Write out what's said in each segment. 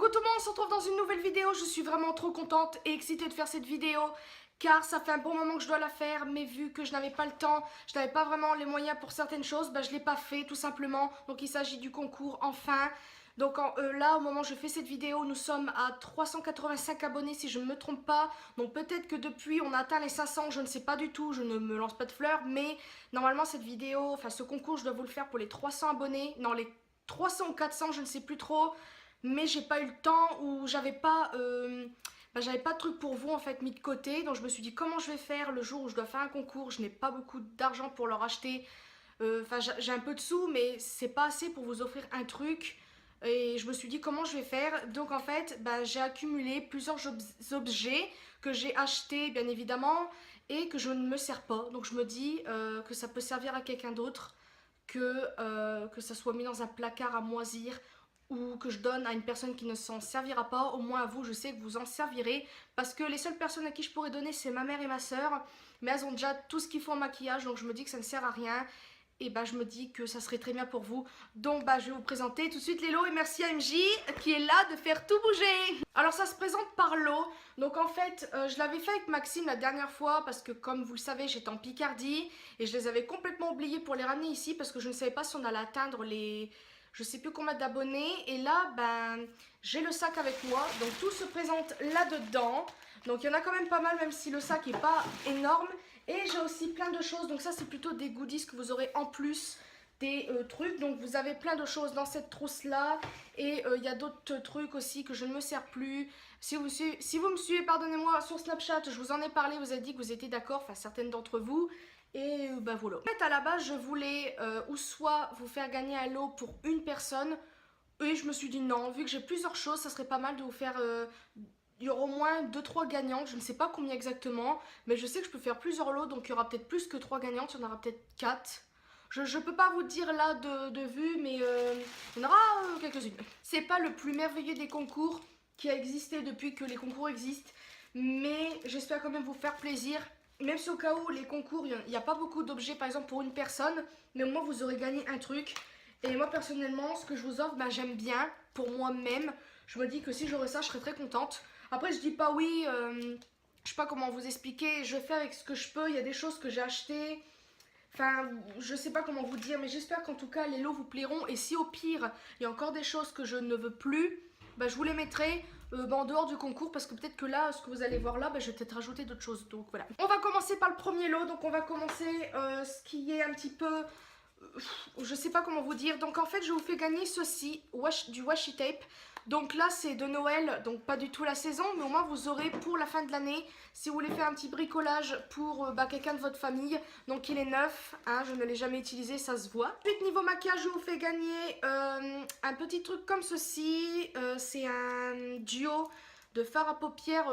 Coucou tout le monde, on se retrouve dans une nouvelle vidéo. Je suis vraiment trop contente et excitée de faire cette vidéo car ça fait un bon moment que je dois la faire, mais vu que je n'avais pas le temps, je n'avais pas vraiment les moyens pour certaines choses, je ne l'ai pas fait tout simplement. Donc il s'agit du concours enfin. Donc là, au moment où je fais cette vidéo, nous sommes à 385 abonnés si je ne me trompe pas. Donc peut-être que depuis on a atteint les 500, je ne sais pas du tout, je ne me lance pas de fleurs. Mais normalement cette vidéo, enfin ce concours, je dois vous le faire pour les 300 abonnés. Non, les 300 ou 400, je ne sais plus trop. Mais j'ai pas eu le temps ou j'avais pas de truc pour vous en fait mis de côté. Donc je me suis dit comment je vais faire le jour où je dois faire un concours. Je n'ai pas beaucoup d'argent pour leur acheter. Enfin j'ai un peu de sous mais c'est pas assez pour vous offrir un truc. Et je me suis dit comment je vais faire. Donc en fait j'ai accumulé plusieurs objets que j'ai achetés bien évidemment et que je ne me sers pas. Donc je me dis que ça peut servir à quelqu'un d'autre, que ça soit mis dans un placard à moisir ou que je donne à une personne qui ne s'en servira pas. Au moins à vous, je sais que vous en servirez, parce que les seules personnes à qui je pourrais donner, c'est ma mère et ma soeur, mais elles ont déjà tout ce qu'il faut en maquillage, donc je me dis que ça ne sert à rien. Et je me dis que ça serait très bien pour vous. Donc je vais vous présenter tout de suite les lots et merci à MJ qui est là de faire tout bouger. Alors ça se présente par lot. Donc en fait je l'avais fait avec Maxime la dernière fois parce que comme vous le savez j'étais en Picardie et je les avais complètement oubliés pour les ramener ici parce que je ne savais pas si on allait atteindre les... Je sais plus combien d'abonnés. Et là j'ai le sac avec moi. Donc tout se présente là-dedans. Donc il y en a quand même pas mal même si le sac est pas énorme. Et j'ai aussi plein de choses, donc ça c'est plutôt des goodies que vous aurez en plus des trucs. Donc vous avez plein de choses dans cette trousse là. Et il y a d'autres trucs aussi que je ne me sers plus. Si vous me suivez, pardonnez-moi, sur Snapchat, je vous en ai parlé, vous avez dit que vous étiez d'accord, enfin certaines d'entre vous. Et voilà. En fait à la base je voulais ou soit vous faire gagner un lot pour une personne. Et je me suis dit non, vu que j'ai plusieurs choses, ça serait pas mal de vous faire... il y aura au moins 2-3 gagnantes, je ne sais pas combien exactement, mais je sais que je peux faire plusieurs lots, donc il y aura peut-être plus que 3 gagnantes, il y en aura peut-être 4. Je ne peux pas vous dire là de vue, mais il y en aura quelques-unes. C'est pas le plus merveilleux des concours qui a existé depuis que les concours existent, mais j'espère quand même vous faire plaisir. Même si au cas où les concours, il n'y a pas beaucoup d'objets par exemple pour une personne, mais au moins vous aurez gagné un truc. Et moi personnellement, ce que je vous offre, j'aime bien pour moi-même. Je me dis que si j'aurais ça, je serais très contente. Après, je dis pas oui, je sais pas comment vous expliquer, je fais avec ce que je peux. Il y a des choses que j'ai achetées. Enfin, je sais pas comment vous dire, mais j'espère qu'en tout cas les lots vous plairont. Et si au pire, il y a encore des choses que je ne veux plus, je vous les mettrai en dehors du concours. Parce que peut-être que là, ce que vous allez voir là, je vais peut-être rajouter d'autres choses. Donc voilà. On va commencer par le premier lot. Donc on va commencer ce qui est un petit peu... je sais pas comment vous dire. Donc en fait je vous fais gagner ceci, du washi tape. Donc là c'est de Noël, donc pas du tout la saison, mais au moins vous aurez pour la fin de l'année, si vous voulez faire un petit bricolage pour quelqu'un de votre famille. Donc il est neuf, hein, je ne l'ai jamais utilisé, ça se voit. Ensuite niveau maquillage je vous fais gagner un petit truc comme ceci. C'est un duo de fard à paupières,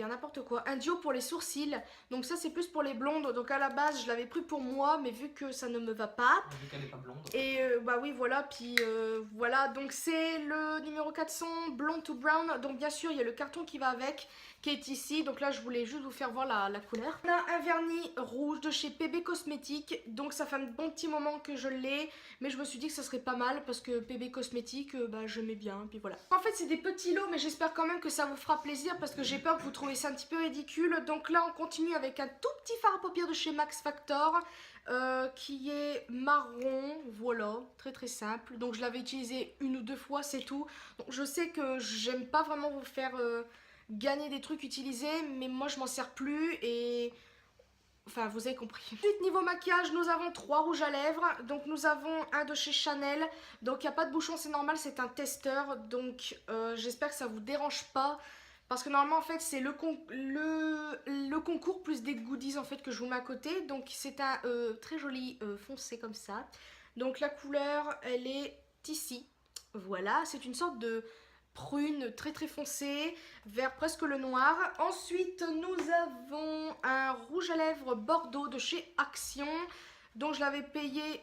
n'importe quoi, un duo pour les sourcils. Donc ça c'est plus pour les blondes. Donc à la base je l'avais pris pour moi, mais vu que ça ne me va pas, vu qu'elle n'est pas blonde. et oui voilà, puis voilà, donc c'est le numéro 400 blonde to brown. Donc bien sûr il y a le carton qui va avec, qui est ici. Donc là je voulais juste vous faire voir la couleur. On a un vernis rouge de chez PB Cosmétiques. Donc ça fait un bon petit moment que je l'ai, mais je me suis dit que ça serait pas mal parce que PB Cosmétiques j'aimais bien, puis voilà. En fait c'est des petits lots, mais j'espère quand même que ça vous fera plaisir parce que j'ai peur que vous trouviez ça un petit peu ridicule. Donc là on continue avec un tout petit fard à paupières de chez Max Factor. Qui est marron, voilà, très très simple. Donc je l'avais utilisé 1 ou 2 fois, c'est tout. Donc je sais que j'aime pas vraiment vous faire gagner des trucs utilisés, mais moi je m'en sers plus et... Enfin, vous avez compris. Ensuite, niveau maquillage, nous avons 3 rouges à lèvres. Donc, nous avons un de chez Chanel. Donc, il n'y a pas de bouchon, c'est normal, c'est un testeur. Donc, j'espère que ça vous dérange pas. Parce que normalement, en fait, c'est le concours plus des goodies, en fait, que je vous mets à côté. Donc, c'est un très joli foncé comme ça. Donc, la couleur, elle est ici. Voilà, c'est une sorte de... prune très très foncée, vers presque le noir. Ensuite nous avons un rouge à lèvres Bordeaux de chez Action. Donc je l'avais payé,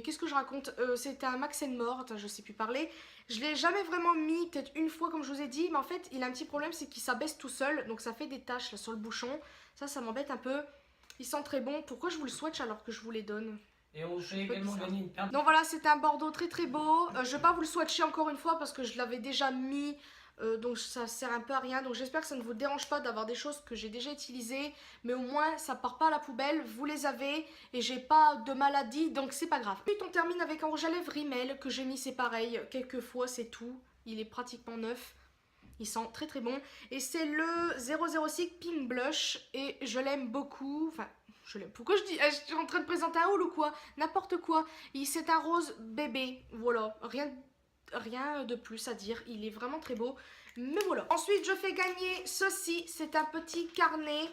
qu'est-ce que je raconte, c'était un Max More, attends je sais plus parler. Je l'ai jamais vraiment mis, peut-être une fois comme je vous ai dit, mais en fait il a un petit problème, c'est qu'il s'abaisse tout seul. Donc ça fait des taches là sur le bouchon, ça m'embête un peu. Il sent très bon, pourquoi je vous le swatch alors que je vous les donne? Et j'ai également gagné une paire. Donc voilà, c'est un bordeaux très très beau. Je vais pas vous le swatcher encore une fois parce que je l'avais déjà mis. Donc ça sert un peu à rien. Donc j'espère que ça ne vous dérange pas d'avoir des choses que j'ai déjà utilisées. Mais au moins ça part pas à la poubelle. Vous les avez et j'ai pas de maladie. Donc c'est pas grave. Ensuite on termine avec un rouge à lèvres Rimmel que j'ai mis, c'est pareil. Quelques fois c'est tout. Il est pratiquement neuf. Il sent très très bon. Et c'est le 006 Pink Blush. Et je l'aime beaucoup. Enfin, je l'aime. Pourquoi je dis... Je suis en train de présenter un haul ou quoi? N'importe quoi. C'est un rose bébé. Voilà. Rien de plus à dire. Il est vraiment très beau. Mais voilà. Ensuite, je fais gagner ceci. C'est un petit carnet.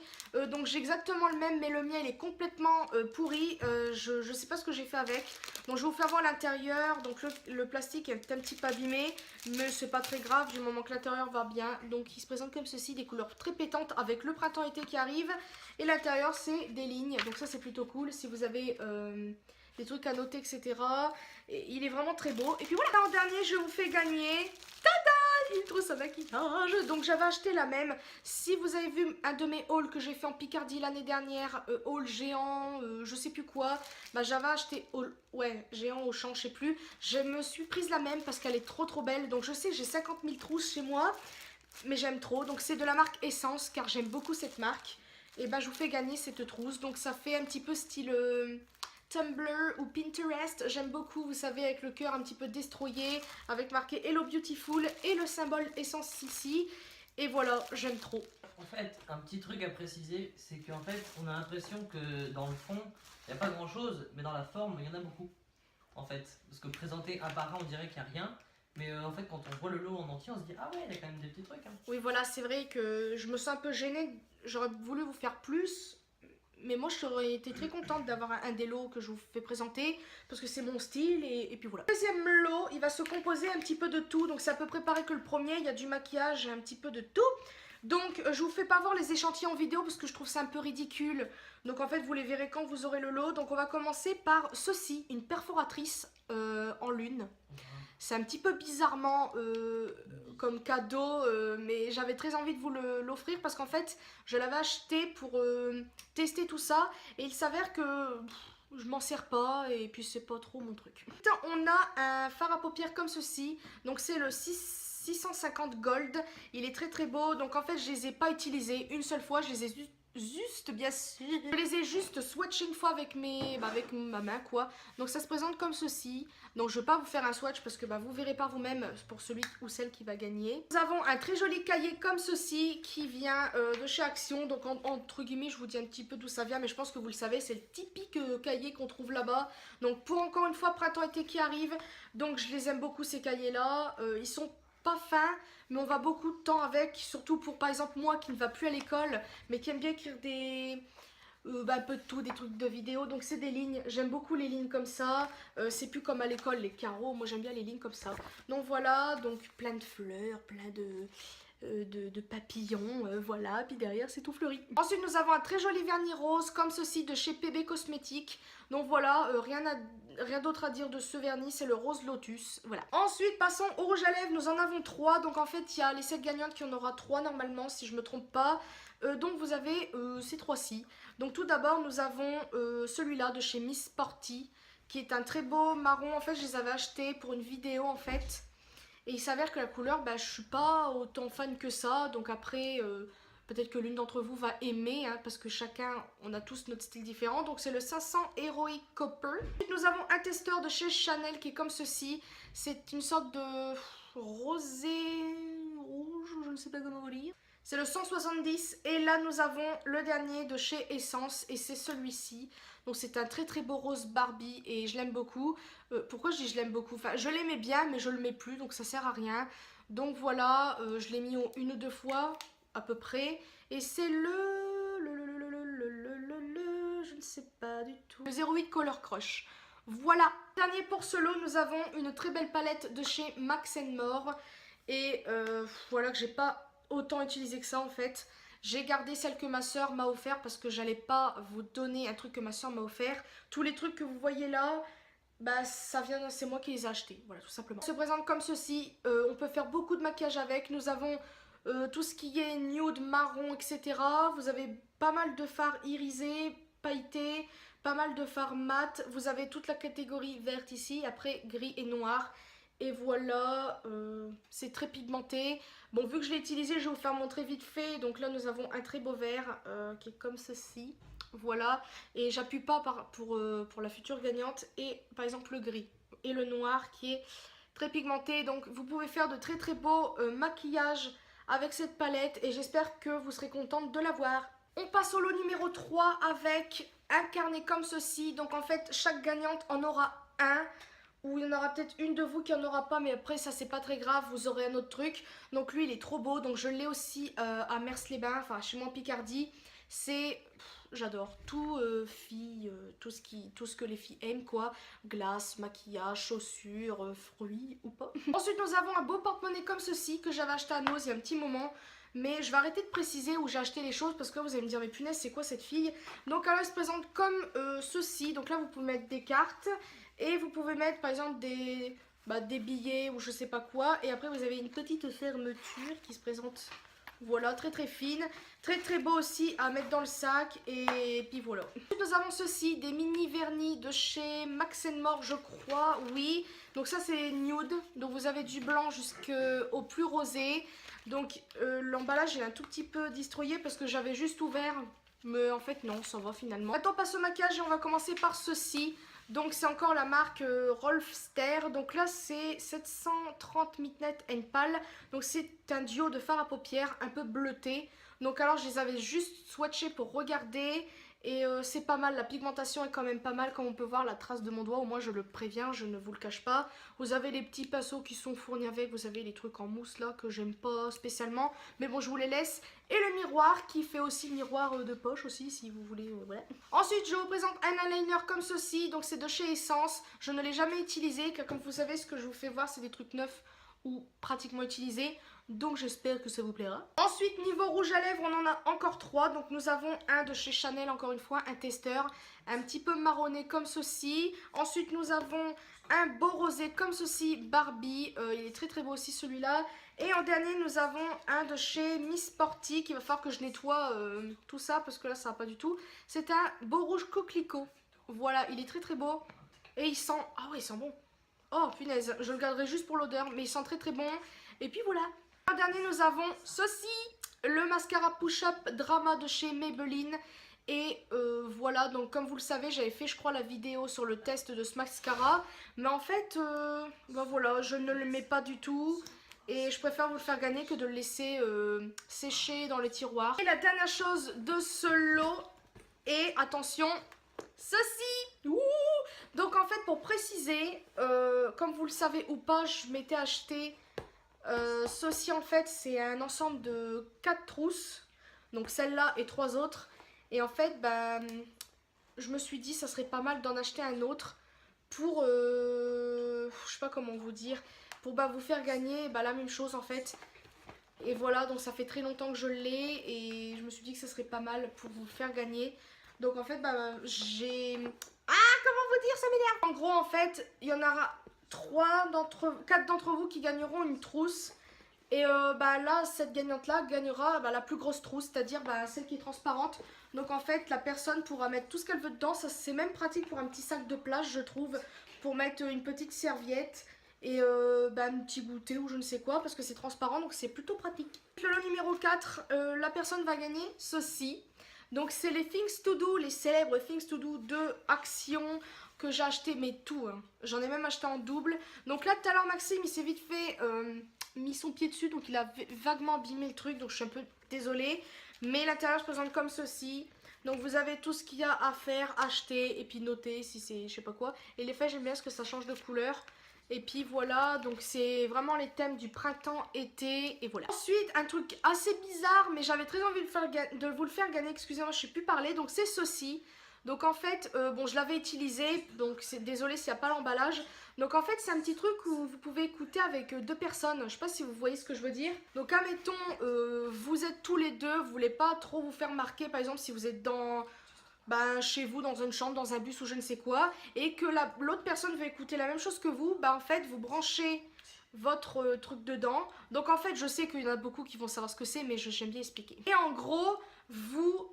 Donc, j'ai exactement le même. Mais le mien, il est complètement pourri. Je ne sais pas ce que j'ai fait avec. Donc, je vais vous faire voir l'intérieur. Donc, le plastique est un petit peu abîmé. Mais c'est pas très grave du moment que l'intérieur va bien. Donc, il se présente comme ceci. Des couleurs très pétantes avec le printemps-été qui arrive. Et l'intérieur, c'est des lignes. Donc, ça, c'est plutôt cool. Si vous avez... des trucs à noter, etc. Et il est vraiment très beau. Et puis voilà, en dernier, je vous fais gagner... Tada, il est trop ça maquillage. Donc j'avais acheté la même. Si vous avez vu un de mes hauls que j'ai fait en Picardie l'année dernière, haul géant, je sais plus quoi, bah j'avais acheté haul, ouais, géant au champ, je sais plus. Je me suis prise la même parce qu'elle est trop belle. Donc je sais que j'ai 50 000 trousses chez moi, mais j'aime trop. Donc c'est de la marque Essence, car j'aime beaucoup cette marque. Et bah je vous fais gagner cette trousse. Donc ça fait un petit peu style... Tumblr ou Pinterest, j'aime beaucoup, vous savez, avec le cœur un petit peu destroyé, avec marqué Hello Beautiful et le symbole Essence ici. Et voilà, j'aime trop. En fait, un petit truc à préciser, c'est qu'en fait, on a l'impression que dans le fond, il n'y a pas grand chose, mais dans la forme, il y en a beaucoup. En fait, parce que présenté un par un, on dirait qu'il n'y a rien. Mais en fait, quand on voit le lot en entier, on se dit ah ouais, il y a quand même des petits trucs. Hein. Oui, voilà, c'est vrai que je me sens un peu gênée, j'aurais voulu vous faire plus. Mais moi, j'aurais été très contente d'avoir un des lots que je vous fais présenter parce que c'est mon style et puis voilà. Le deuxième lot, il va se composer un petit peu de tout. Donc, c'est à peu près pareil que le premier. Il y a du maquillage et un petit peu de tout. Donc, je vous fais pas voir les échantillons vidéo parce que je trouve ça un peu ridicule. Donc, en fait, vous les verrez quand vous aurez le lot. Donc, on va commencer par ceci, une perforatrice en lune. C'est un petit peu bizarrement comme cadeau, mais j'avais très envie de vous l'offrir parce qu'en fait, je l'avais acheté pour tester tout ça et il s'avère que je m'en sers pas et puis c'est pas trop mon truc. Putain, on a un fard à paupières comme ceci, donc c'est le 650 Gold, il est très beau, donc en fait je les ai pas utilisés une seule fois, je les ai juste bien sûr. Je les ai juste swatchés une fois avec avec ma main quoi. Donc ça se présente comme ceci. Donc je ne vais pas vous faire un swatch parce que vous verrez par vous-même pour celui ou celle qui va gagner. Nous avons un très joli cahier comme ceci qui vient de chez Action. Donc entre guillemets je vous dis un petit peu d'où ça vient mais je pense que vous le savez, c'est le typique cahier qu'on trouve là-bas. Donc pour encore une fois printemps-été qui arrive. Donc je les aime beaucoup ces cahiers là. Ils sont pas fin, mais on va beaucoup de temps avec, surtout pour par exemple moi qui ne va plus à l'école, mais qui aime bien écrire des... un peu de tout, des trucs de vidéo, donc c'est des lignes, j'aime beaucoup les lignes comme ça, c'est plus comme à l'école les carreaux, moi j'aime bien les lignes comme ça. Donc voilà, donc plein de fleurs, plein de papillons, voilà, puis derrière c'est tout fleuri. Ensuite nous avons un très joli vernis rose comme ceci de chez PB Cosmétiques. Donc voilà, rien d'autre à dire de ce vernis, c'est le rose lotus, voilà. Ensuite passons au rouge à lèvres, nous en avons 3, donc en fait il y a les 7 gagnantes qui en aura 3 normalement si je me trompe pas. Donc vous avez ces 3-ci. Donc tout d'abord nous avons celui-là de chez Miss Sporty, qui est un très beau marron, en fait je les avais achetés pour une vidéo en fait. Et il s'avère que la couleur, je suis pas autant fan que ça. Donc après, peut-être que l'une d'entre vous va aimer, hein, parce que chacun, on a tous notre style différent. Donc c'est le 500 Heroic Copper. Ensuite, nous avons un testeur de chez Chanel qui est comme ceci. C'est une sorte de rosé rouge, je ne sais pas comment vous lire. C'est le 170 et là nous avons le dernier de chez Essence et c'est celui-ci. Donc c'est un très beau rose Barbie et je l'aime beaucoup. Pourquoi je dis je l'aime beaucoup? Enfin je l'aimais bien mais je le mets plus donc ça sert à rien. Donc voilà, je l'ai mis une ou deux fois à peu près. Et c'est je ne sais pas du tout. Le 08 Color Crush. Voilà. Dernier pour ce lot, nous avons une très belle palette de chez Max More. Et voilà que j'ai pas autant utilisé que ça en fait. J'ai gardé celle que ma soeur m'a offert parce que j'allais pas vous donner un truc que ma soeur m'a offert. Tous les trucs que vous voyez là, ça vient, c'est moi qui les ai achetés, voilà tout simplement. Ça se présente comme ceci, on peut faire beaucoup de maquillage avec. Nous avons tout ce qui est nude, marron, etc. Vous avez pas mal de fards irisés, pailletés, pas mal de fards mat. Vous avez toute la catégorie verte ici, après gris et noir. Et voilà, c'est très pigmenté. Bon, vu que je l'ai utilisé, je vais vous faire montrer vite fait. Donc là, nous avons un très beau vert qui est comme ceci. Voilà, et j'appuie pas pour la future gagnante. Et par exemple le gris et le noir qui est très pigmenté. Donc vous pouvez faire de très très beaux maquillages avec cette palette. Et j'espère que vous serez contente de l'avoir. On passe au lot numéro 3 avec un carnet comme ceci. Donc en fait, chaque gagnante en aura un. Ou il y en aura peut-être une de vous qui en aura pas, mais après ça c'est pas très grave, vous aurez un autre truc. Donc lui il est trop beau, donc je l'ai aussi à Mers-les-Bains, enfin chez moi en Picardie. C'est, j'adore, tout filles, tout ce que les filles aiment quoi. Glace, maquillage, chaussures, fruits ou pas. Ensuite nous avons un beau porte-monnaie comme ceci que j'avais acheté à Noz il y a un petit moment. Mais je vais arrêter de préciser où j'ai acheté les choses parce que là vous allez me dire mais punaise c'est quoi cette fille. Donc alors elle se présente comme ceci, donc là vous pouvez mettre des cartes. Et vous pouvez mettre par exemple des billets ou je sais pas quoi. Et après vous avez une petite fermeture qui se présente, voilà, très très fine. Très très beau aussi à mettre dans le sac. Et puis voilà. Ensuite nous avons ceci, des mini vernis de chez Max More je crois, oui. Donc ça c'est nude, donc vous avez du blanc jusqu'au plus rosé. Donc l'emballage est un tout petit peu destroyé parce que j'avais juste ouvert. Mais en fait non, ça va finalement. Maintenant on passe au maquillage et on va commencer par ceci. Donc c'est encore la marque Rolfster. Donc là c'est 730 Midnight and Pale. Donc c'est un duo de fard à paupières un peu bleuté. Donc alors je les avais juste swatchés pour regarder. Et c'est pas mal, la pigmentation est quand même pas mal. Comme on peut voir la trace de mon doigt, au moins je le préviens, je ne vous le cache pas. Vous avez les petits pinceaux qui sont fournis avec. Vous avez les trucs en mousse là que j'aime pas spécialement. Mais bon je vous les laisse. Et le miroir qui fait aussi miroir de poche aussi si vous voulez, voilà. Ensuite je vous présente un eyeliner comme ceci. Donc c'est de chez Essence. Je ne l'ai jamais utilisé car comme vous savez ce que je vous fais voir c'est des trucs neufs ou pratiquement utilisés. Donc j'espère que ça vous plaira. Ensuite niveau rouge à lèvres on en a encore 3. Donc nous avons un de chez Chanel encore une fois, un testeur. Un petit peu marronné comme ceci. Ensuite nous avons un beau rosé comme ceci, Barbie. Il est très très beau aussi celui-là. Et en dernier nous avons un de chez Miss Sporty. Il va falloir que je nettoie tout ça parce que là ça va pas du tout. C'est un beau rouge coquelicot. Voilà, il est très très beau. Et il sent... Ah ouais il sent bon. Oh punaise, je le garderai juste pour l'odeur. Mais il sent très très bon. Et puis voilà. En dernier nous avons ceci, le mascara Push Up Drama de chez Maybelline. Et voilà, donc comme vous le savez j'avais fait je crois la vidéo sur le test de ce mascara. Mais en fait, voilà, je ne le mets pas du tout. Et je préfère vous le faire gagner que de le laisser sécher dans les tiroirs. Et la dernière chose de ce lot est, attention, ceci. Ouh. Donc en fait pour préciser, comme vous le savez ou pas, je m'étais acheté... ceci en fait c'est un ensemble de 4 trousses. Donc celle-là et 3 autres. Et en fait je me suis dit ça serait pas mal d'en acheter un autre. Pour je sais pas comment vous dire. Pour vous faire gagner la même chose en fait. Et voilà, donc ça fait très longtemps que je l'ai. Et je me suis dit que ça serait pas mal pour vous faire gagner. Donc en fait j'ai... Ah comment vous dire, ça m'énerve. En gros en fait il y en aura 4 d'entre vous qui gagneront une trousse. Et là, cette gagnante-là gagnera la plus grosse trousse, c'est-à-dire celle qui est transparente. Donc en fait, la personne pourra mettre tout ce qu'elle veut dedans. Ça c'est même pratique pour un petit sac de plage, je trouve. Pour mettre une petite serviette et un petit goûter ou je ne sais quoi, parce que c'est transparent, donc c'est plutôt pratique. Le lot numéro 4, la personne va gagner ceci. Donc c'est les Things to Do, les célèbres Things to Do de Action que j'ai acheté, mais tout, hein. J'en ai même acheté en double. Donc là tout à l'heure Maxime il s'est vite fait mis son pied dessus, donc il a vaguement abîmé le truc, donc je suis un peu désolée. Mais l'intérieur se présente comme ceci. Donc vous avez tout ce qu'il y a à faire, acheter et puis noter si c'est je sais pas quoi. Et l'effet j'aime bien parce que ça change de couleur. Et puis voilà, donc c'est vraiment les thèmes du printemps-été et voilà. Ensuite, un truc assez bizarre, mais j'avais très envie de vous le faire gagner, excusez-moi, je ne sais plus parler. Donc c'est ceci. Donc en fait, bon je l'avais utilisé, donc désolé s'il n'y a pas l'emballage. Donc en fait c'est un petit truc où vous pouvez écouter avec 2 personnes, je ne sais pas si vous voyez ce que je veux dire. Donc admettons, vous êtes tous les deux, vous voulez pas trop vous faire marquer, par exemple si vous êtes dans... chez vous, dans une chambre, dans un bus ou je ne sais quoi, et que l'autre personne veut écouter la même chose que vous, en fait vous branchez votre truc dedans. Donc en fait je sais qu'il y en a beaucoup qui vont savoir ce que c'est, mais j'aime bien expliquer. Et en gros vous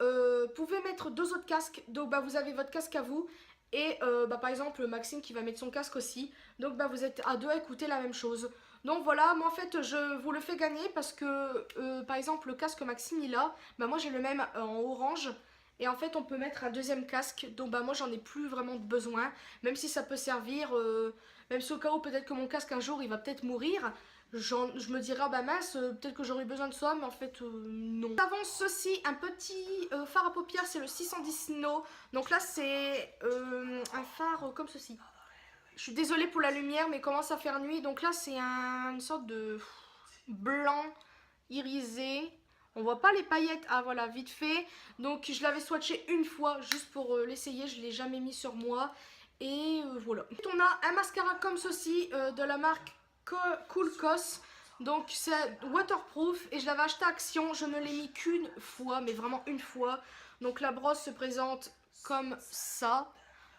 pouvez mettre 2 autres casques. Donc bah, vous avez votre casque à vous et par exemple Maxime qui va mettre son casque aussi. Donc bah, vous êtes à 2 à écouter la même chose. Donc voilà, moi en fait je vous le fais gagner parce que par exemple le casque Maxime il a, bah moi j'ai le même en orange. Et en fait on peut mettre un deuxième casque, donc bah moi j'en ai plus vraiment besoin, même si ça peut servir, même si au cas où peut-être que mon casque un jour il va peut-être mourir, je me dirais ah bah mince, peut-être que j'aurais besoin de ça, mais en fait non. Nous avons ceci, un petit fard à paupières, c'est le 610 Snow, donc là c'est un phare comme ceci. Je suis désolée pour la lumière mais il commence à faire nuit, donc là c'est une sorte de blanc irisé. On voit pas les paillettes, ah voilà, vite fait. Donc je l'avais swatché une fois juste pour l'essayer, je l'ai jamais mis sur moi. Et voilà. Ensuite, on a un mascara comme ceci de la marque Cool Cos. Donc c'est waterproof et je l'avais acheté à Action, je ne l'ai mis qu'une fois, mais vraiment une fois. Donc la brosse se présente comme ça.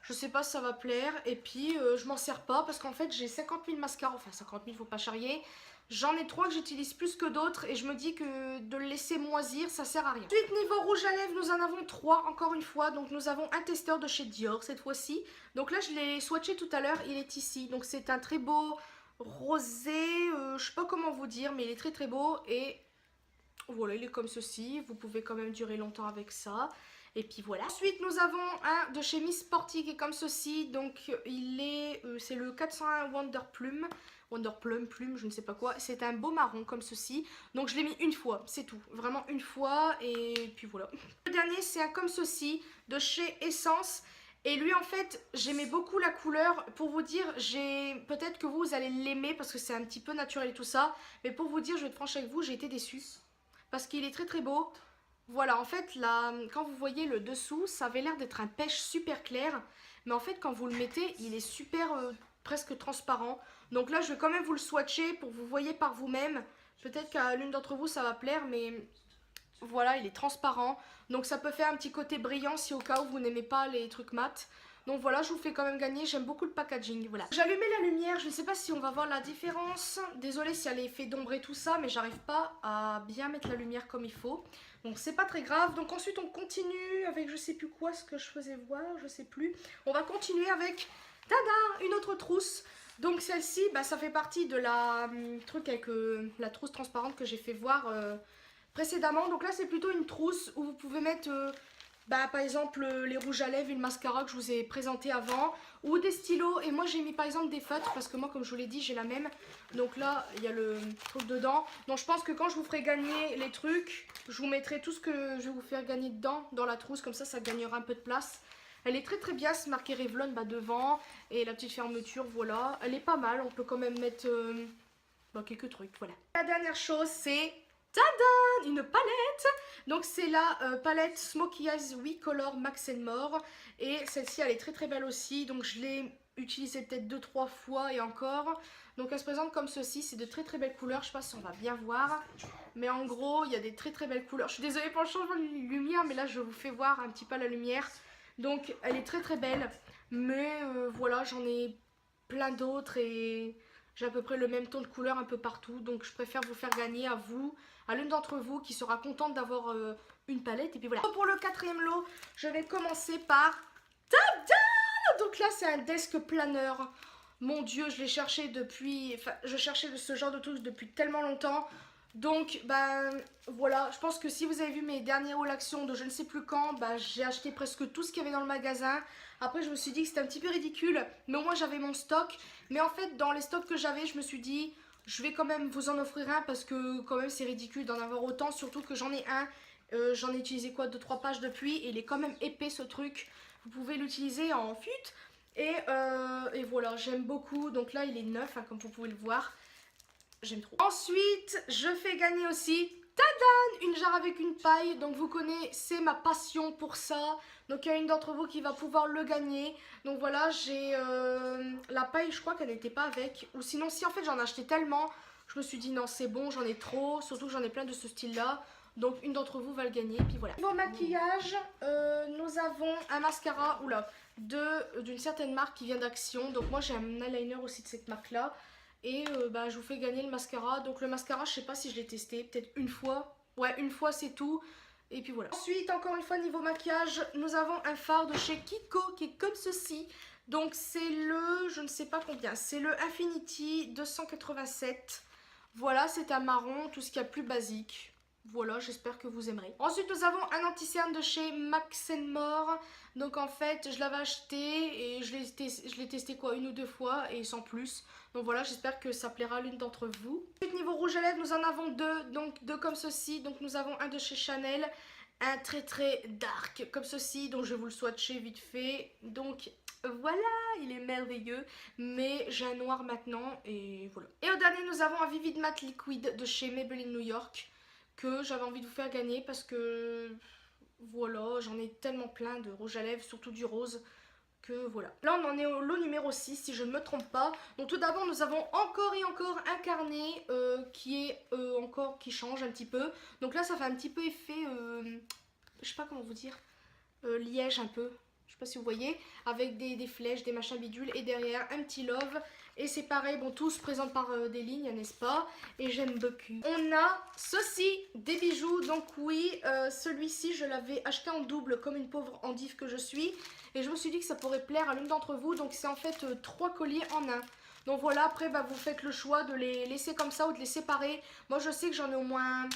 Je sais pas si ça va plaire. Et puis je m'en sers pas parce qu'en fait j'ai 50 000 mascaras, enfin 50 000 faut pas charrier. J'en ai 3 que j'utilise plus que d'autres et je me dis que de le laisser moisir ça sert à rien. Ensuite niveau rouge à lèvres nous en avons 3 encore une fois. Donc nous avons un testeur de chez Dior cette fois-ci. Donc là je l'ai swatché tout à l'heure, il est ici. Donc c'est un très beau rosé, je sais pas comment vous dire mais il est très très beau. Et voilà, il est comme ceci, vous pouvez quand même durer longtemps avec ça. Et puis voilà. Ensuite nous avons un de chez Miss Sporty qui est comme ceci. Donc il est, c'est le 401 Wonder Plume, je ne sais pas quoi. C'est un beau marron comme ceci. Donc je l'ai mis une fois, c'est tout. Vraiment une fois et puis voilà. Le dernier c'est un comme ceci de chez Essence. Et lui en fait j'aimais beaucoup la couleur. Pour vous dire, peut-être que vous allez l'aimer parce que c'est un petit peu naturel et tout ça. Mais pour vous dire, je vais être franche avec vous, j'ai été déçue. Parce qu'il est très très beau. Voilà, en fait, là, quand vous voyez le dessous, ça avait l'air d'être un pêche super clair. Mais en fait, quand vous le mettez, il est super presque transparent. Donc là, je vais quand même vous le swatcher pour que vous voyez par vous-même. Peut-être qu'à l'une d'entre vous, ça va plaire, mais voilà, il est transparent. Donc ça peut faire un petit côté brillant si au cas où vous n'aimez pas les trucs mat. Donc voilà, je vous fais quand même gagner, j'aime beaucoup le packaging, voilà. J'ai allumé la lumière, je ne sais pas si on va voir la différence. Désolée si elle est l'effet d'ombre et tout ça, mais j'arrive pas à bien mettre la lumière comme il faut. Donc c'est pas très grave. Donc ensuite on continue avec je sais plus quoi, ce que je faisais voir, je sais plus. On va continuer avec, tada, une autre trousse. Donc celle-ci, bah, ça fait partie de la truc avec la trousse transparente que j'ai fait voir précédemment. Donc là c'est plutôt une trousse où vous pouvez mettre... par exemple les rouges à lèvres et le mascara que je vous ai présenté avant, ou des stylos. Et moi j'ai mis par exemple des feutres parce que moi comme je vous l'ai dit j'ai la même. Donc là il y a le truc dedans. Donc je pense que quand je vous ferai gagner les trucs, je vous mettrai tout ce que je vais vous faire gagner dedans dans la trousse. Comme ça gagnera un peu de place. Elle est très très bien, c'est marqué Revlon devant. Et la petite fermeture, voilà. Elle est pas mal, on peut quand même mettre quelques trucs, voilà. La dernière chose c'est... tada, une palette. Donc c'est la palette Smokey Eyes We Color Max More. Et celle-ci elle est très très belle aussi. Donc je l'ai utilisée peut-être 2-3 fois et encore. Donc elle se présente comme ceci. C'est de très très belles couleurs. Je sais pas si on va bien voir. Mais en gros il y a des très très belles couleurs. Je suis désolée pour le changement de lumière. Mais là je vous fais voir un petit peu la lumière. Donc elle est très très belle. Mais voilà, j'en ai plein d'autres et... j'ai à peu près le même ton de couleur un peu partout. Donc je préfère vous faire gagner à vous, à l'une d'entre vous qui sera contente d'avoir une palette. Et puis voilà. Pour le 4e lot, je vais commencer par... tada! Donc là c'est un desk planner. Mon dieu, je l'ai cherché depuis... enfin, je cherchais ce genre de trucs depuis tellement longtemps. Donc voilà, je pense que si vous avez vu mes derniers hauls actions de je ne sais plus quand, j'ai acheté presque tout ce qu'il y avait dans le magasin. Après je me suis dit que c'était un petit peu ridicule, mais au moins j'avais mon stock. Mais en fait dans les stocks que j'avais, je me suis dit je vais quand même vous en offrir un parce que quand même c'est ridicule d'en avoir autant. Surtout que j'en ai un, j'en ai utilisé quoi 2-3 pages depuis et il est quand même épais ce truc. Vous pouvez l'utiliser en fut. Et voilà, j'aime beaucoup. Donc là il est neuf comme vous pouvez le voir. J'aime trop. Ensuite, je fais gagner aussi, tada, une jarre avec une paille. Donc vous connaissez ma passion pour ça. Donc il y a une d'entre vous qui va pouvoir le gagner. Donc voilà, j'ai la paille, je crois qu'elle n'était pas avec. Ou sinon, si en fait j'en ai acheté tellement, je me suis dit non c'est bon, j'en ai trop. Surtout que j'en ai plein de ce style-là. Donc une d'entre vous va le gagner. Puis voilà. Pour maquillage, nous avons un mascara, oula, d'une certaine marque qui vient d'Action. Donc moi j'ai un eyeliner aussi de cette marque-là. Et je vous fais gagner le mascara. Donc le mascara, je sais pas si je l'ai testé, peut-être une fois. Ouais, une fois c'est tout. Et puis voilà. Ensuite, encore une fois, niveau maquillage, nous avons un fard de chez Kiko qui est comme ceci. Donc c'est le, je ne sais pas combien, c'est le Infinity 287. Voilà, c'est un marron, tout ce qu'il y a de plus basique. Voilà, j'espère que vous aimerez. Ensuite, nous avons un anti-cerne de chez Max More. Donc en fait, je l'avais acheté et je l'ai testé quoi, une ou deux fois et sans plus. Donc voilà, j'espère que ça plaira à l'une d'entre vous. Ensuite, niveau rouge à lèvres, nous en avons deux. Donc deux comme ceci. Donc nous avons un de chez Chanel, un très très dark comme ceci. Donc je vais vous le swatcher vite fait. Donc voilà, il est merveilleux. Mais j'ai un noir maintenant et voilà. Et au dernier, nous avons un Vivid Matte Liquid de chez Maybelline New York que j'avais envie de vous faire gagner parce que voilà, j'en ai tellement plein de rouge à lèvres, surtout du rose, que voilà. Là on en est au lot numéro 6 si je ne me trompe pas. Donc tout d'abord nous avons encore et encore un carnet qui est encore qui change un petit peu. Donc là ça fait un petit peu effet, je sais pas comment vous dire, liège un peu. Je sais pas si vous voyez, avec des flèches, des machins bidules et derrière un petit love. Et c'est pareil, bon tout se présente par des lignes, n'est-ce pas? Et j'aime beaucoup. On a ceci, des bijoux. Donc oui, celui-ci je l'avais acheté en double comme une pauvre endive que je suis. Et je me suis dit que ça pourrait plaire à l'une d'entre vous. Donc c'est en fait 3 colliers en un. Donc voilà, après vous faites le choix de les laisser comme ça ou de les séparer. Moi je sais que j'en ai au moins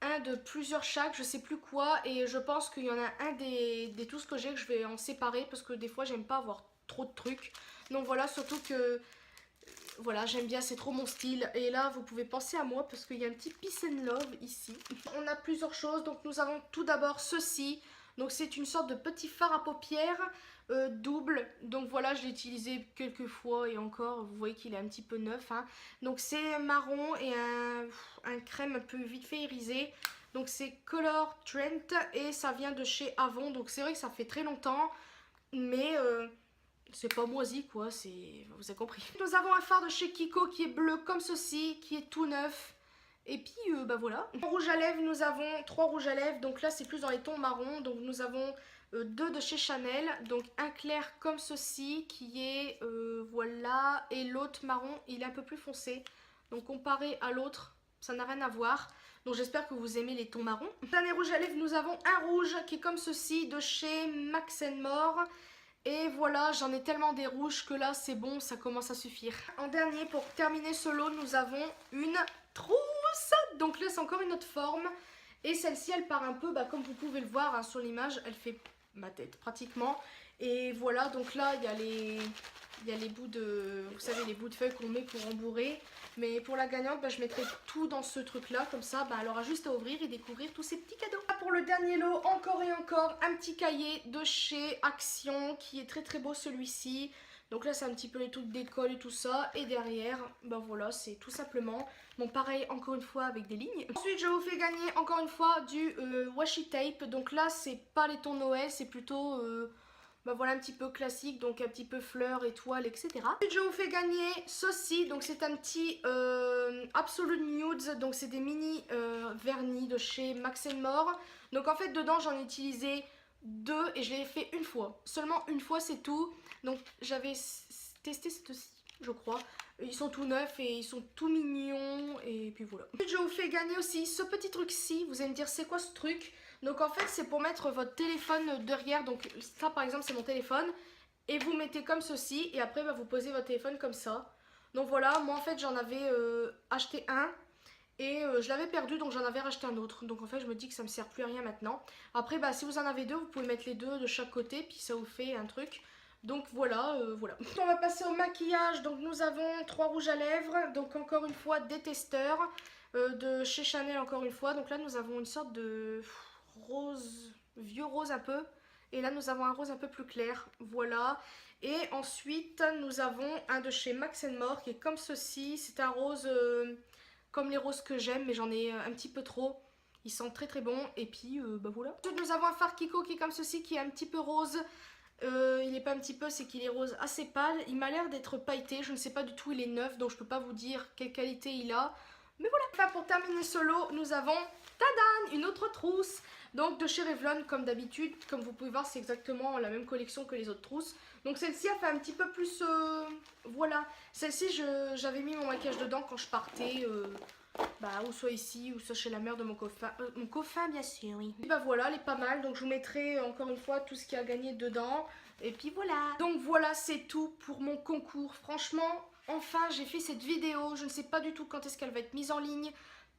un de plusieurs chaque, je sais plus quoi, et je pense qu'il y en a un des tous que j'ai que je vais en séparer parce que des fois j'aime pas avoir trop de trucs. Donc voilà, surtout que voilà, j'aime bien, c'est trop mon style. Et là vous pouvez penser à moi parce qu'il y a un petit peace and love ici. On a plusieurs choses, donc nous avons tout d'abord ceci. Donc c'est une sorte de petit fard à paupières double. Donc voilà, je l'ai utilisé quelques fois et encore, vous voyez qu'il est un petit peu neuf. Hein. Donc c'est marron et un crème un peu vite fait irisé. Donc c'est Color Trent et ça vient de chez Avon. Donc c'est vrai que ça fait très longtemps, mais c'est pas moisi quoi, vous avez compris. Nous avons un fard de chez Kiko qui est bleu comme ceci, qui est tout neuf. Et puis voilà. En rouge à lèvres, nous avons 3 rouges à lèvres. Donc là, c'est plus dans les tons marrons. Donc nous avons 2 de chez Chanel. Donc un clair comme ceci qui est voilà. Et l'autre marron, il est un peu plus foncé. Donc comparé à l'autre, ça n'a rien à voir. Donc j'espère que vous aimez les tons marrons. Dernier rouge à lèvres, nous avons un rouge qui est comme ceci de chez Max More. Et voilà, j'en ai tellement des rouges que là c'est bon, ça commence à suffire. En dernier, pour terminer ce lot, nous avons une trousse. Donc là c'est encore une autre forme. Et celle-ci elle part un peu, comme vous pouvez le voir hein, sur l'image, elle fait ma tête pratiquement. Et voilà, donc là il y a les bouts de, vous savez, les bouts de feuilles qu'on met pour rembourrer. Mais pour la gagnante, je mettrai tout dans ce truc là, comme ça elle aura juste à ouvrir et découvrir tous ces petits cadeaux. Pour le dernier lot, encore et encore, un petit cahier de chez Action qui est très très beau celui-ci. Donc là c'est un petit peu les trucs d'école et tout ça. Et derrière, voilà, c'est tout simplement, bon pareil encore une fois avec des lignes. Ensuite je vous fais gagner encore une fois du washi tape. Donc là c'est pas les tons Noël, c'est plutôt... voilà un petit peu classique, donc un petit peu fleurs, étoiles, etc. Ensuite je vous fais gagner ceci, donc c'est un petit Absolute Nudes, donc c'est des mini vernis de chez Max More. Donc en fait dedans j'en ai utilisé 2 et je l'ai fait une fois, seulement une fois c'est tout. Donc j'avais testé ceci je crois, ils sont tout neufs et ils sont tout mignons et puis voilà. Ensuite je vous fais gagner aussi ce petit truc-ci, vous allez me dire c'est quoi ce truc? Donc en fait c'est pour mettre votre téléphone derrière, donc ça par exemple c'est mon téléphone, et vous mettez comme ceci, et après vous posez votre téléphone comme ça. Donc voilà, moi en fait j'en avais acheté un, et je l'avais perdu donc j'en avais racheté un autre. Donc en fait je me dis que ça me sert plus à rien maintenant. Après si vous en avez 2, vous pouvez mettre les 2 de chaque côté, puis ça vous fait un truc. Donc voilà, voilà. On va passer au maquillage, donc nous avons 3 rouges à lèvres, donc encore une fois des testeurs, de chez Chanel encore une fois. Donc là nous avons une sorte de... rose, vieux rose un peu, et là nous avons un rose un peu plus clair, voilà. Et ensuite nous avons un de chez Max More qui est comme ceci, c'est un rose comme les roses que j'aime, mais j'en ai un petit peu trop, ils sentent très très bon. Et puis voilà. Ensuite nous avons un fard Kiko qui est comme ceci, qui est un petit peu rose, il n'est pas un petit peu, c'est qu'il est rose assez pâle, il m'a l'air d'être pailleté, je ne sais pas du tout, il est neuf donc je peux pas vous dire quelle qualité il a. Mais voilà. Enfin, pour terminer ce lot, nous avons tadam, une autre trousse. Donc de chez Revlon, comme d'habitude, comme vous pouvez voir, c'est exactement la même collection que les autres trousses. Donc celle-ci a fait un petit peu plus... voilà. Celle-ci, j'avais mis mon maquillage dedans quand je partais... ou soit ici, ou soit chez la mère de mon coffin bien sûr, oui. Et bah voilà, elle est pas mal, donc je vous mettrai encore une fois tout ce qui a gagné dedans. Et puis voilà. Donc voilà, c'est tout pour mon concours. Franchement, enfin j'ai fait cette vidéo. Je ne sais pas du tout quand est-ce qu'elle va être mise en ligne.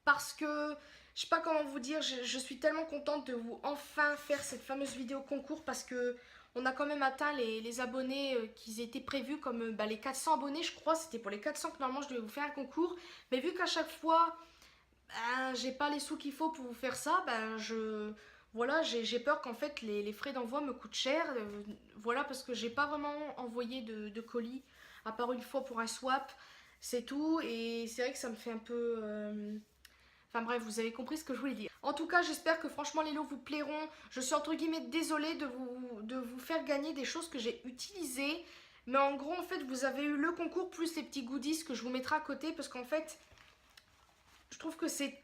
Parce que, je sais pas comment vous dire, je suis tellement contente de vous enfin faire cette fameuse vidéo concours. Parce que on a quand même atteint les abonnés qui étaient prévus comme les 400 abonnés, je crois. C'était pour les 400 que normalement je devais vous faire un concours. Mais vu qu'à chaque fois, j'ai pas les sous qu'il faut pour vous faire ça, voilà, j'ai peur qu'en fait les frais d'envoi me coûtent cher. Voilà, parce que j'ai pas vraiment envoyé de colis, à part une fois pour un swap, c'est tout. Et c'est vrai que ça me fait un peu... Enfin bref, vous avez compris ce que je voulais dire. En tout cas, j'espère que franchement les lots vous plairont. Je suis entre guillemets désolée de vous faire gagner des choses que j'ai utilisées. Mais en gros, en fait, vous avez eu le concours plus les petits goodies que je vous mettrai à côté. Parce qu'en fait, je trouve que c'est...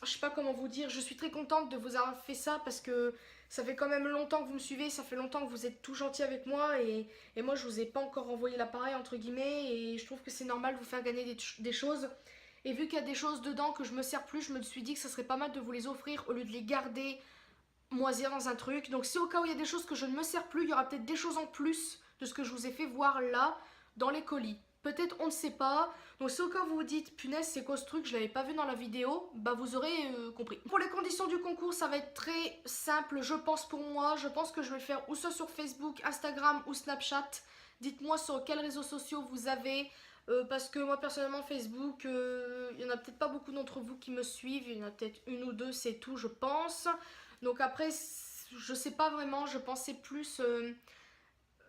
Je sais pas comment vous dire, je suis très contente de vous avoir fait ça parce que ça fait quand même longtemps que vous me suivez, ça fait longtemps que vous êtes tout gentil avec moi et moi je vous ai pas encore envoyé l'appareil entre guillemets et je trouve que c'est normal de vous faire gagner des choses. Et vu qu'il y a des choses dedans que je me sers plus, je me suis dit que ça serait pas mal de vous les offrir au lieu de les garder moisir dans un truc. Donc si au cas où il y a des choses que je ne me sers plus, il y aura peut-être des choses en plus de ce que je vous ai fait voir là dans les colis. Peut-être, on ne sait pas. Donc si au cas où vous vous dites, punaise, c'est quoi ce truc, je l'avais pas vu dans la vidéo, vous aurez compris. Pour les conditions du concours, ça va être très simple, je pense pour moi. Je pense que je vais le faire ou soit sur Facebook, Instagram ou Snapchat. Dites-moi sur quels réseaux sociaux vous avez. Parce que moi personnellement Facebook, il y en a peut-être pas beaucoup d'entre vous qui me suivent. Il y en a peut-être une ou deux, c'est tout je pense. Donc après, je sais pas vraiment, je pensais plus...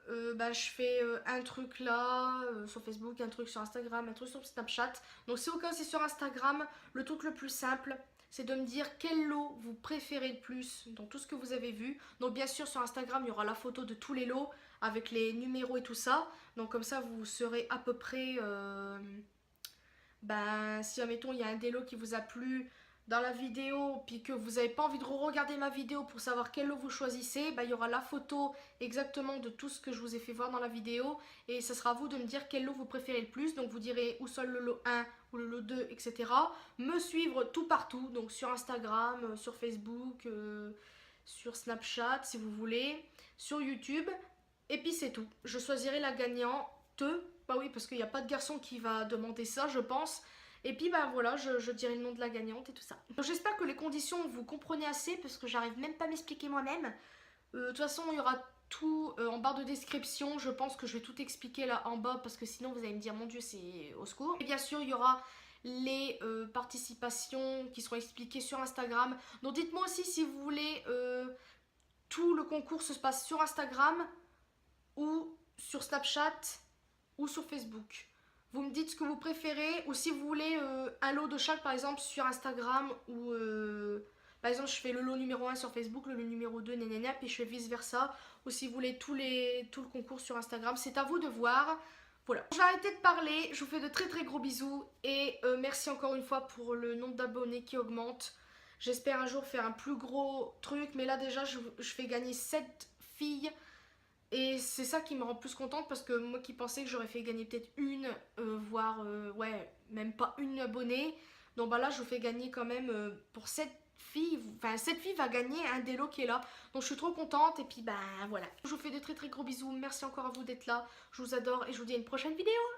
je fais un truc là sur Facebook, un truc sur Instagram, un truc sur Snapchat. Donc si au cas où c'est sur Instagram, le truc le plus simple, c'est de me dire quel lot vous préférez le plus dans tout ce que vous avez vu. Donc bien sûr sur Instagram, il y aura la photo de tous les lots avec les numéros et tout ça. Donc comme ça, vous saurez à peu près... si admettons il y a un des lots qui vous a plu dans la vidéo, puis que vous n'avez pas envie de regarder ma vidéo pour savoir quel lot vous choisissez, il y aura la photo exactement de tout ce que je vous ai fait voir dans la vidéo, et ce sera à vous de me dire quel lot vous préférez le plus, donc vous direz ou seul le lot 1 ou le lot 2, etc. Me suivre tout partout, donc sur Instagram, sur Facebook, sur Snapchat si vous voulez, sur YouTube, et puis c'est tout. Je choisirai la gagnante, bah oui parce qu'il n'y a pas de garçon qui va demander ça je pense. Et puis voilà, je dirai le nom de la gagnante et tout ça. J'espère que les conditions vous comprenez assez parce que j'arrive même pas à m'expliquer moi-même. De toute façon, il y aura tout en barre de description. Je pense que je vais tout expliquer là en bas parce que sinon vous allez me dire mon dieu c'est au secours. Et bien sûr, il y aura les participations qui seront expliquées sur Instagram. Donc dites-moi aussi si vous voulez tout le concours se passe sur Instagram ou sur Snapchat ou sur Facebook. Vous me dites ce que vous préférez ou si vous voulez un lot de chaque par exemple sur Instagram ou par exemple je fais le lot numéro 1 sur Facebook, le lot numéro 2 nanana, puis je fais vice versa, ou si vous voulez tout le concours sur Instagram, c'est à vous de voir. Voilà, je vais arrêter de parler, je vous fais de très très gros bisous et merci encore une fois pour le nombre d'abonnés qui augmente. J'espère un jour faire un plus gros truc, mais là déjà je fais gagner 7 filles. Et c'est ça qui me rend plus contente parce que moi qui pensais que j'aurais fait gagner peut-être une, voire ouais, même pas une abonnée. Donc là je vous fais gagner quand même pour cette fille, enfin cette fille va gagner un des lots qui est là. Donc je suis trop contente et puis voilà. Je vous fais de très très gros bisous, merci encore à vous d'être là, je vous adore et je vous dis à une prochaine vidéo.